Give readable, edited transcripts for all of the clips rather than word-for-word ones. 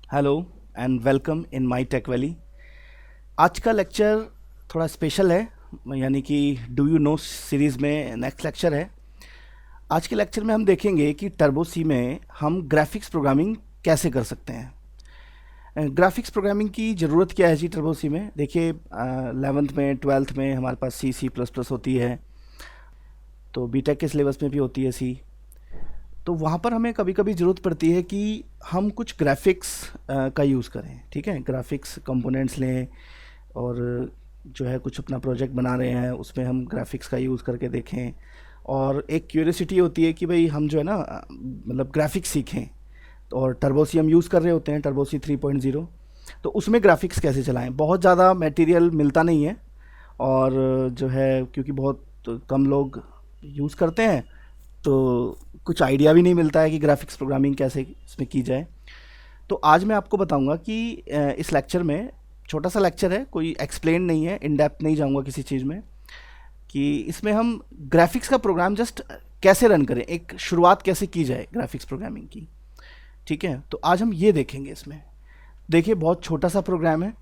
Hello and welcome in my tech valley. आज का lecture थोड़ा स्पेशल है, यानी कि डू यू नो सीरीज़ में नेक्स्ट लेक्चर है। आज के लेक्चर में हम देखेंगे कि टर्बो सी में हम ग्राफिक्स प्रोग्रामिंग कैसे कर सकते हैं। ग्राफिक्स प्रोग्रामिंग की ज़रूरत क्या है जी टर्बो सी में? देखिए 11th में 12th में हमारे पास C++ होती है, तो बीटेक के सिलेबस में भी होती है सी। तो वहाँ पर हमें कभी कभी ज़रूरत पड़ती है कि हम कुछ ग्राफिक्स का यूज़ करें। ठीक है, ग्राफिक्स कंपोनेंट्स लें और जो है कुछ अपना प्रोजेक्ट बना रहे हैं उसमें हम ग्राफिक्स का यूज़ करके देखें। और एक क्यूरियोसिटी होती है कि भाई हम जो है ना मतलब ग्राफिक्स सीखें। और टर्बो सी हम यूज़ कर रहे होते हैं, टर्बो सी 3.0, तो उसमें ग्राफिक्स कैसे चलाएं। बहुत ज़्यादा मटेरियल मिलता नहीं है और जो है क्योंकि बहुत कम लोग यूज़ करते हैं तो कुछ आइडिया भी नहीं मिलता है कि ग्राफिक्स प्रोग्रामिंग कैसे इसमें की जाए। तो आज मैं आपको बताऊंगा कि इस लेक्चर में, छोटा सा लेक्चर है, कोई एक्सप्लेन नहीं है, इन डेप्थ नहीं जाऊंगा किसी चीज़ में, कि इसमें हम ग्राफिक्स का प्रोग्राम जस्ट कैसे रन करें, एक शुरुआत कैसे की जाए ग्राफिक्स प्रोग्रामिंग की। ठीक है, तो आज हम ये देखेंगे। इसमें देखिए बहुत छोटा सा प्रोग्राम है।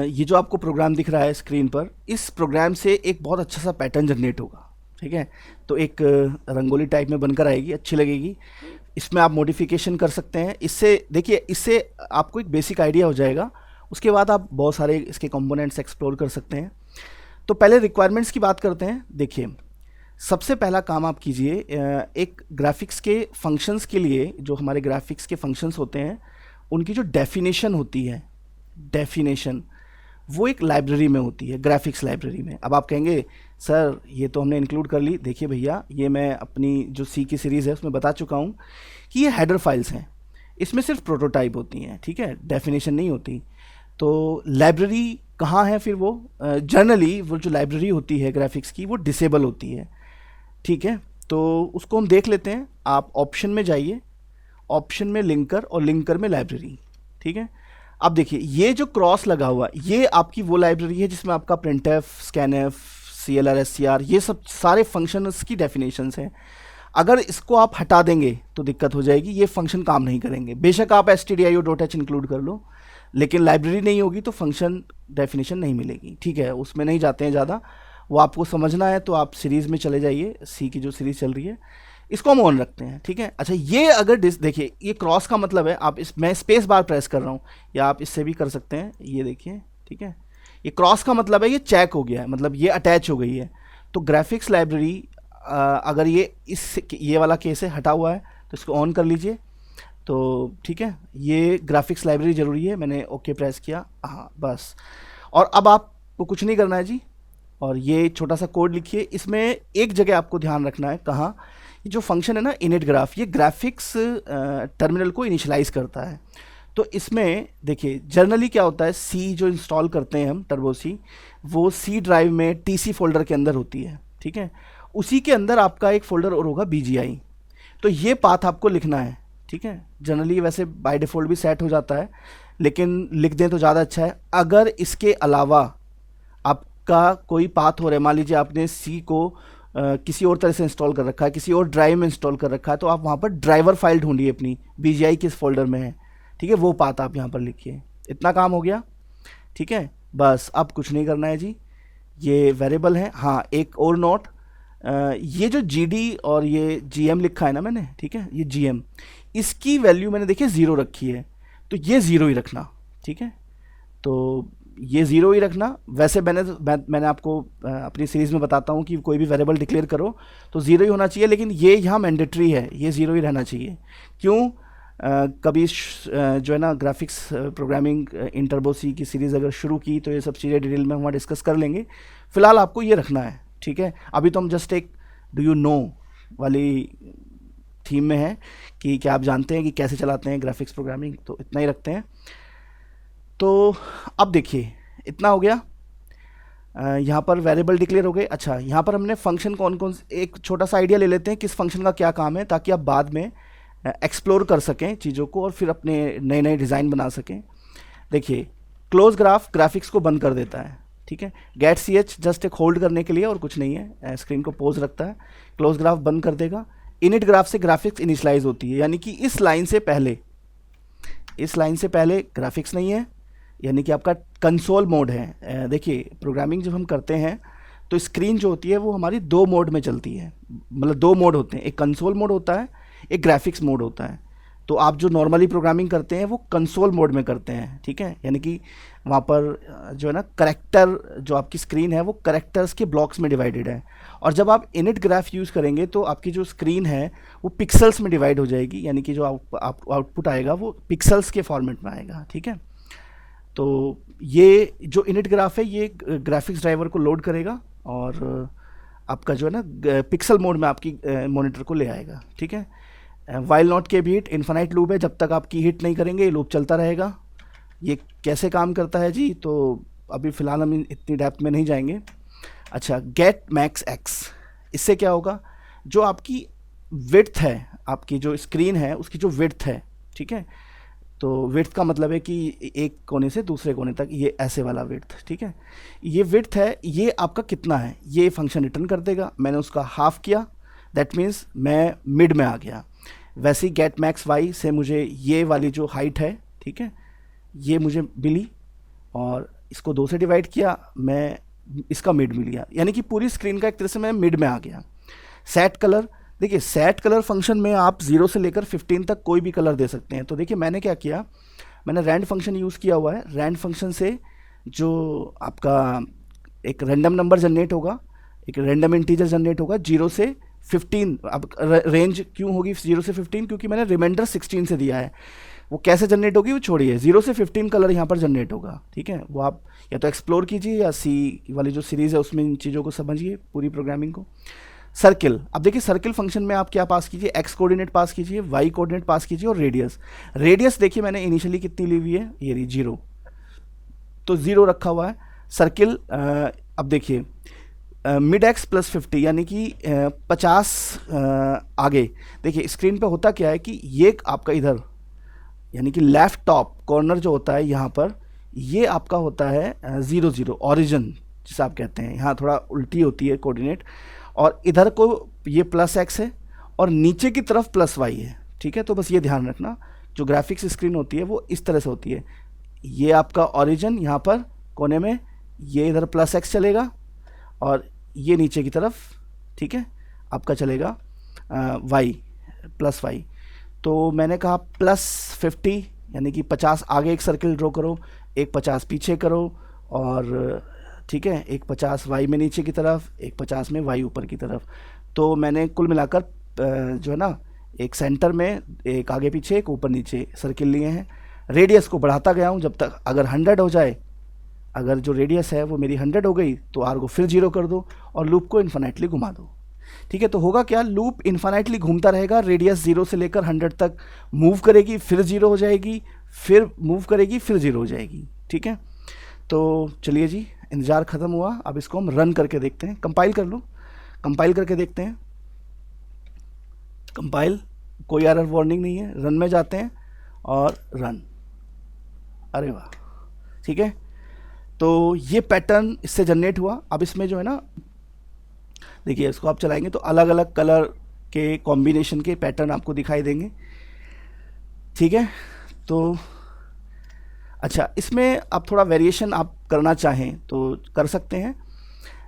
ये जो आपको प्रोग्राम दिख रहा है स्क्रीन पर, इस प्रोग्राम से एक बहुत अच्छा सा पैटर्न जनरेट होगा। ठीक है, तो एक रंगोली टाइप में बनकर आएगी, अच्छी लगेगी। इसमें आप मॉडिफिकेशन कर सकते हैं। इससे देखिए, इससे आपको एक बेसिक आइडिया हो जाएगा। उसके बाद आप बहुत सारे इसके कंपोनेंट्स एक्सप्लोर कर सकते हैं। तो पहले रिक्वायरमेंट्स की बात करते हैं। देखिए सबसे पहला काम आप कीजिए, एक ग्राफिक्स के फंक्शंस के लिए, जो हमारे ग्राफिक्स के फंक्शंस होते हैं उनकी जो डेफिनेशन होती है, डेफिनेशन वो एक लाइब्रेरी में होती है, ग्राफिक्स लाइब्रेरी में। अब आप कहेंगे सर ये तो हमने इंक्लूड कर ली। देखिए भैया, ये मैं अपनी जो सी की सीरीज़ है उसमें बता चुका हूँ कि ये हेडर फाइल्स हैं, इसमें सिर्फ प्रोटोटाइप होती हैं। ठीक है, डेफिनेशन नहीं होती। तो लाइब्रेरी कहाँ है फिर? वो जनरली वो जो लाइब्रेरी होती है ग्राफिक्स की वो डिसेबल होती है। ठीक है, तो उसको हम देख लेते हैं। आप ऑप्शन में जाइए, ऑप्शन में लिंकर और लिंकर में लाइब्रेरी। ठीक है, अब देखिए ये जो क्रॉस लगा हुआ, ये आपकी वो लाइब्रेरी है जिसमें आपका प्रिंटफ, स्कैनफ, CLR, SCR, ये सब सारे फंक्शंस की डेफिनेशंस हैं। अगर इसको आप हटा देंगे तो दिक्कत हो जाएगी, ये फंक्शन काम नहीं करेंगे। बेशक आप stdio.h इंक्लूड कर लो, लेकिन लाइब्रेरी नहीं होगी तो फंक्शन डेफिनेशन नहीं मिलेगी। ठीक है, उसमें नहीं जाते हैं ज़्यादा, वो आपको समझना है तो आप सीरीज़ में चले जाइए, सी की जो सीरीज़ चल रही है इसको हम ऑन रखते हैं। ठीक है, अच्छा ये अगर देखिए ये क्रॉस का मतलब है, आप इस, मैं स्पेस बार प्रेस कर रहा हूँ, या आप इससे भी कर सकते हैं, ये देखिए। ठीक है, ये क्रॉस का मतलब है ये चेक हो गया है, मतलब ये अटैच हो गई है। तो ग्राफिक्स लाइब्रेरी अगर ये वाला केस है, हटा हुआ है, तो इसको ऑन कर लीजिए। तो ठीक है, ये ग्राफिक्स लाइब्रेरी ज़रूरी है। मैंने ओके प्रेस किया, हाँ बस। और अब आपको कुछ नहीं करना है जी, और ये छोटा सा कोड लिखिए। इसमें एक जगह आपको ध्यान रखना है, कहाँ? ये जो फंक्शन है ना इनिट ग्राफ, ये ग्राफिक्स टर्मिनल को इनिशियलाइज करता है। तो इसमें देखिए जनरली क्या होता है, सी जो इंस्टॉल करते हैं हम टर्बो सी, वो सी ड्राइव में TC फोल्डर के अंदर होती है। ठीक है, उसी के अंदर आपका एक फोल्डर और होगा BGI। तो ये पाथ आपको लिखना है। ठीक है, जनरली वैसे बाय डिफ़ॉल्ट भी सेट हो जाता है, लेकिन लिख दें तो ज़्यादा अच्छा है। अगर इसके अलावा आपका कोई पाथ हो रहा है, मान लीजिए आपने सी को किसी और तरह से इंस्टॉल कर रखा है, किसी और ड्राइव में इंस्टॉल कर रखा है, तो आप वहाँ पर ड्राइवर फाइल ढूंढिए अपनी, BGI किस फोल्डर में है। ठीक है, वो पाथ आप यहाँ पर लिखिए। इतना काम हो गया। ठीक है, बस अब कुछ नहीं करना है जी। ये वेरिएबल है। हाँ, एक और नोट, ये जो GD और ये GM लिखा है ना मैंने, ठीक है, ये GM, इसकी वैल्यू मैंने देखिए 0 रखी है, तो ये 0 ही रखना। ठीक है, तो ये 0 ही रखना। वैसे मैंने आपको अपनी सीरीज़ में बताता हूँ कि कोई भी वेरिएबल डिक्लेयर करो तो 0 ही होना चाहिए, लेकिन ये यहाँ मैंडेटरी है, ये 0 ही रहना चाहिए। क्यों? कभी जो है ना ग्राफिक्स प्रोग्रामिंग इन टर्बो सी की सीरीज़ अगर शुरू की तो ये सब चीज़ें डिटेल में वहाँ डिस्कस कर लेंगे। फ़िलहाल आपको ये रखना है। ठीक है, अभी तो हम जस्ट एक डू यू नो वाली थीम में है कि क्या आप जानते हैं कि कैसे चलाते हैं ग्राफिक्स प्रोग्रामिंग, तो इतना ही रखते हैं। तो अब देखिए इतना हो गया। यहाँ पर वेरिएबल डिक्लेयर हो गए। अच्छा, यहाँ पर हमने फंक्शन कौन कौन, एक छोटा सा आइडिया ले लेते हैं किस फंक्शन का क्या काम है, ताकि आप बाद में एक्सप्लोर कर सकें चीज़ों को और फिर अपने नए नए डिज़ाइन बना सकें। देखिए क्लोज ग्राफ ग्राफिक्स को बंद कर देता है। ठीक है, GetCH जस्ट एक होल्ड करने के लिए और कुछ नहीं है, स्क्रीन को पोज रखता है। क्लोज ग्राफ बंद कर देगा। इनिट ग्राफ से ग्राफिक्स इनिशलाइज होती है, यानी कि इस लाइन से पहले ग्राफिक्स नहीं है, यानी कि आपका कंसोल मोड है। देखिए प्रोग्रामिंग जब हम करते हैं तो स्क्रीन जो होती है वो हमारी दो मोड में चलती है, मतलब दो मोड होते हैं, एक कंसोल मोड होता है, एक ग्राफिक्स मोड होता है। तो आप जो नॉर्मली प्रोग्रामिंग करते हैं वो कंसोल मोड में करते हैं, ठीक है, यानी कि वहाँ पर जो है ना करेक्टर, जो आपकी स्क्रीन है वो करेक्टर्स के ब्लॉक्स में डिवाइडेड है। और जब आप इनिट ग्राफ यूज़ करेंगे तो आपकी जो स्क्रीन है वो पिक्सल्स में डिवाइड हो जाएगी, यानी कि जो आउटपुट आएगा वो पिक्सल्स के फॉर्मेट में आएगा, ठीक है। तो ये जो इनिट ग्राफ है ये ग्राफिक्स ड्राइवर को लोड करेगा और आपका जो है ना पिक्सल मोड में आपकी मॉनिटर को ले आएगा, ठीक है। वाइल नॉट के बीट इन्फानाइट लूप है, जब तक आपकी हिट नहीं करेंगे ये लूप चलता रहेगा। ये कैसे काम करता है जी, तो अभी फ़िलहाल हम इतनी डेप्थ में नहीं जाएंगे। अच्छा, गेट मैक्स एक्स, इससे क्या होगा, जो आपकी विड्थ है, आपकी जो स्क्रीन है उसकी जो विड्थ है, ठीक है, तो विड्थ का मतलब है कि एक कोने से दूसरे कोने तक ये ऐसे वाला विड्थ, ठीक है, ये विड्थ है, ये आपका कितना है ये फंक्शन रिटर्न कर देगा। मैंने उसका हाफ किया, दैट मीन्स मैं मिड में आ गया। वैसे ही गेट मैक्स वाई से मुझे ये वाली जो हाइट है, ठीक है, ये मुझे मिली और इसको 2 से डिवाइड किया, मैं इसका मिड मिल गया, यानी कि पूरी स्क्रीन का एक तरह से मैं मिड में आ गया। सेट कलर, देखिए सेट कलर फंक्शन में आप 0 से लेकर 15 तक कोई भी कलर दे सकते हैं। तो देखिए मैंने क्या किया, मैंने रैंड फंक्शन यूज़ किया हुआ है। रैंड फंक्शन से जो आपका एक रैंडम नंबर जनरेट होगा, एक रैंडम इंटीजर जनरेट होगा 0 से 15। अब रेंज क्यों होगी 0 से 15, क्योंकि मैंने रिमाइंडर 16 से दिया है। वो कैसे जनरेट होगी वो छोड़िए, 0 से 15 कलर यहाँ पर जनरेट होगा, ठीक है। वो आप या तो एक्सप्लोर कीजिए या सी वाली जो सीरीज़ है उसमें इन चीज़ों को समझिए, पूरी प्रोग्रामिंग को। सर्किल, अब देखिए सर्किल फंक्शन में आप क्या पास कीजिए, एक्स कोऑर्डिनेट पास कीजिए, वाई कोऑर्डिनेट पास कीजिए और रेडियस। रेडियस देखिए मैंने इनिशियली कितनी ली हुई है, ये रही 0, तो 0 रखा हुआ है। सर्किल अब देखिए मिड एक्स प्लस 50, यानी कि 50 आगे। देखिए स्क्रीन पे होता क्या है कि ये आपका इधर यानी कि लेफ्ट टॉप कॉर्नर जो होता है यहाँ पर, ये आपका होता है 0 0 ऑरिजिन जिसे आप कहते हैं। यहाँ थोड़ा उल्टी होती है कोऑर्डिनेट, और इधर को ये प्लस एक्स है और नीचे की तरफ प्लस वाई है, ठीक है। तो बस ये ध्यान रखना, जो ग्राफिक्स स्क्रीन होती है वो इस तरह से होती है। ये आपका ऑरिजिन यहाँ पर कोने में, ये इधर प्लस एक्स चलेगा और ये नीचे की तरफ, ठीक है, आपका चलेगा वाई प्लस वाई। तो मैंने कहा प्लस 50, यानी कि 50 आगे एक सर्किल ड्रॉ करो, एक 50 पीछे करो, और ठीक है, एक 50 वाई में नीचे की तरफ, एक 50 में वाई ऊपर की तरफ। तो मैंने कुल मिलाकर जो है ना एक सेंटर में एक आगे पीछे एक ऊपर नीचे सर्किल लिए हैं। रेडियस को बढ़ाता गया हूँ, जब तक अगर 100 हो जाए, अगर जो रेडियस है वो मेरी 100 हो गई तो आर को फिर 0 कर दो और लूप को इन्फानाइटली घुमा दो, ठीक है। तो होगा क्या, लूप इन्फानाइटली घूमता रहेगा, रेडियस 0 से लेकर 100 तक मूव करेगी, फिर 0 हो जाएगी, फिर मूव करेगी, फिर 0 हो जाएगी, ठीक है। तो चलिए जी, इंतज़ार ख़त्म हुआ, अब इसको हम रन करके देखते हैं। कंपाइल कर लो, कंपाइल करके देखते हैं। कंपाइल, कोई एरर वार्निंग नहीं है। रन में जाते हैं और रन, अरे वाह, ठीक है। तो ये पैटर्न इससे जनरेट हुआ। अब इसमें जो है ना, देखिए इसको आप चलाएंगे तो अलग अलग कलर के कॉम्बिनेशन के पैटर्न आपको दिखाई देंगे, ठीक है। तो अच्छा, इसमें आप थोड़ा वेरिएशन आप करना चाहें तो कर सकते हैं।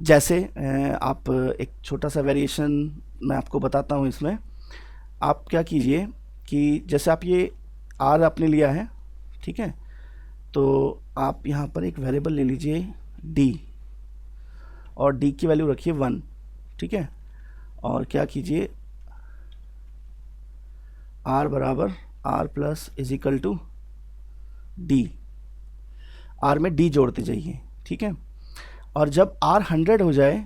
जैसे आप एक छोटा सा वेरिएशन मैं आपको बताता हूँ। इसमें आप क्या कीजिए कि जैसे आप ये आर आपने लिया है, ठीक है, तो आप यहाँ पर एक वेरिएबल ले लीजिए डी, और डी की वैल्यू रखिए 1, ठीक है। और क्या कीजिए, आर बराबर R plus is equal to D, R में डी जोड़ते जाइए, ठीक है। और जब आर 100 हो जाए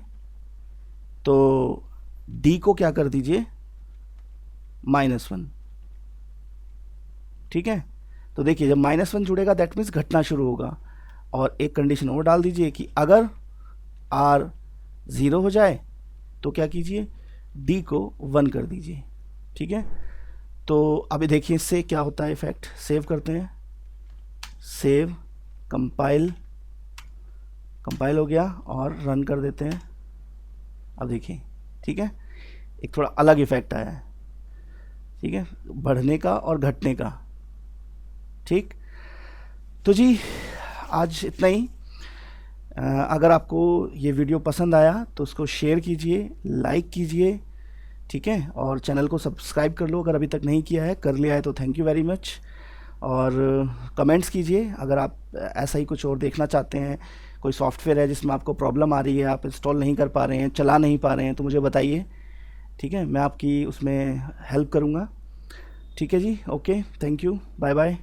तो डी को क्या कर दीजिए, -1, ठीक है। तो देखिए जब -1 जुड़ेगा दैट मीन्स घटना शुरू होगा। और एक कंडीशन और डाल दीजिए कि अगर आर 0 हो जाए तो क्या कीजिए, डी को 1 कर दीजिए, ठीक है। तो अभी देखिए इससे क्या होता है इफेक्ट। सेव करते हैं, सेव, कंपाइल, कंपाइल हो गया और रन कर देते हैं। अब देखिए, ठीक है, एक थोड़ा अलग इफ़ेक्ट आया है, ठीक है, बढ़ने का और घटने का। ठीक, तो जी आज इतना ही। अगर आपको ये वीडियो पसंद आया तो उसको शेयर कीजिए, लाइक कीजिए, ठीक है, और चैनल को सब्सक्राइब कर लो अगर अभी तक नहीं किया है। कर लिया है तो थैंक यू वेरी मच। और कमेंट्स कीजिए अगर आप ऐसा ही कुछ और देखना चाहते हैं, कोई सॉफ्टवेयर है जिसमें आपको प्रॉब्लम आ रही है, आप इंस्टॉल नहीं कर पा रहे हैं, चला नहीं पा रहे हैं, तो मुझे बताइए, ठीक है, मैं आपकी उसमें हेल्प करूँगा। ठीक है जी, okay, thank you, bye bye.